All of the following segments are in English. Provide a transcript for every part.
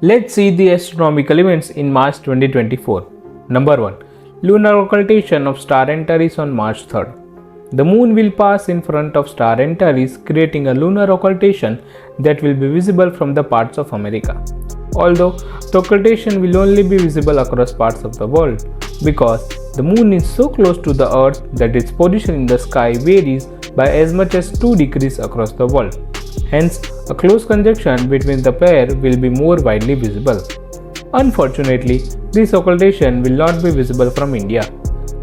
Let's see the astronomical events in March 2024. Number 1. Lunar Occultation of Star Antares on March 3rd. The moon will pass in front of star Antares, creating a lunar occultation that will be visible from the parts of America. Although the occultation will only be visible across parts of the world because the moon is so close to the earth that its position in the sky varies by as much as 2 degrees across the world. Hence, a close conjunction between the pair will be more widely visible. Unfortunately, this occultation will not be visible from India.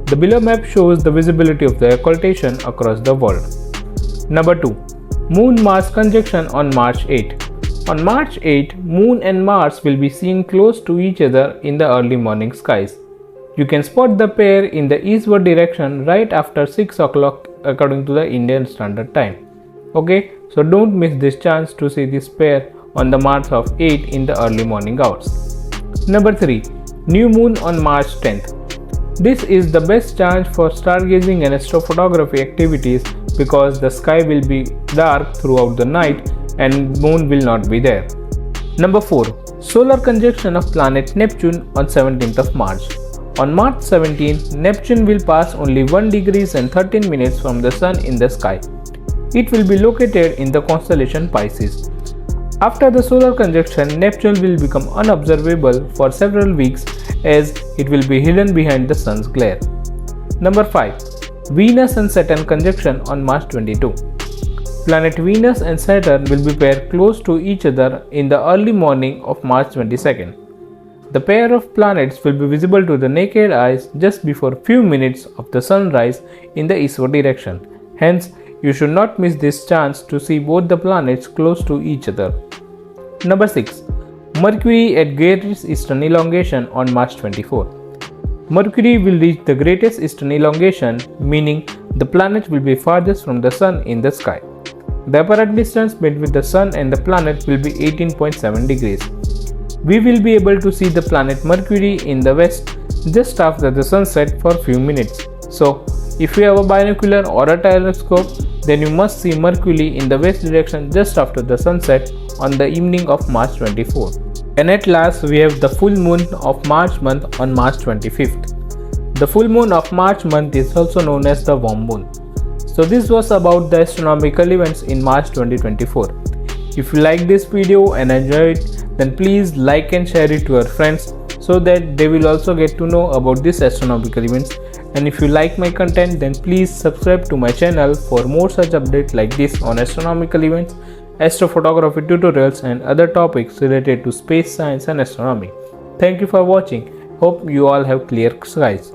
The below map shows the visibility of the occultation across the world. Number 2. Moon-Mars conjunction on March 8. On March 8, Moon and Mars will be seen close to each other in the early morning skies. You can spot the pair in the eastward direction right after 6 o'clock according to the Indian Standard Time. Okay, so don't miss this chance to see this pair on the Mars of 8 in the early morning hours. Number 3. New Moon on March 10th. This is the best chance for stargazing and astrophotography activities because the sky will be dark throughout the night and moon will not be there. Number 4. Solar conjunction of planet Neptune on 17th of March. On March 17, Neptune will pass only 1 degree and 13 minutes from the Sun in the sky. It will be located in the constellation Pisces. After the solar conjunction, Neptune will become unobservable for several weeks as it will be hidden behind the Sun's glare. Number 5. Venus and Saturn conjunction on March 22. Planet Venus and Saturn will be paired close to each other in the early morning of March 22nd. The pair of planets will be visible to the naked eyes just before few minutes of the sunrise in the eastward direction. Hence, you should not miss this chance to see both the planets close to each other. Number 6. Mercury at greatest eastern elongation on March 24. Mercury will reach the greatest eastern elongation, meaning the planet will be farthest from the Sun in the sky. The apparent distance between the Sun and the planet will be 18.7 degrees. We will be able to see the planet Mercury in the west just after the sunset for a few minutes. So, if you have a binocular or a telescope, then you must see Mercury in the west direction just after the sunset on the evening of March 24. And at last, we have the full moon of March month on March 25th. The full moon of March month is also known as the warm moon. So this was about the astronomical events in March 2024. If you like this video and enjoy it, then please like and share it to your friends so that they will also get to know about these astronomical events. And if you like my content, then please subscribe to my channel for more such updates like this on astronomical events, astrophotography tutorials and other topics related to space science and astronomy. Thank you for watching. Hope you all have clear skies.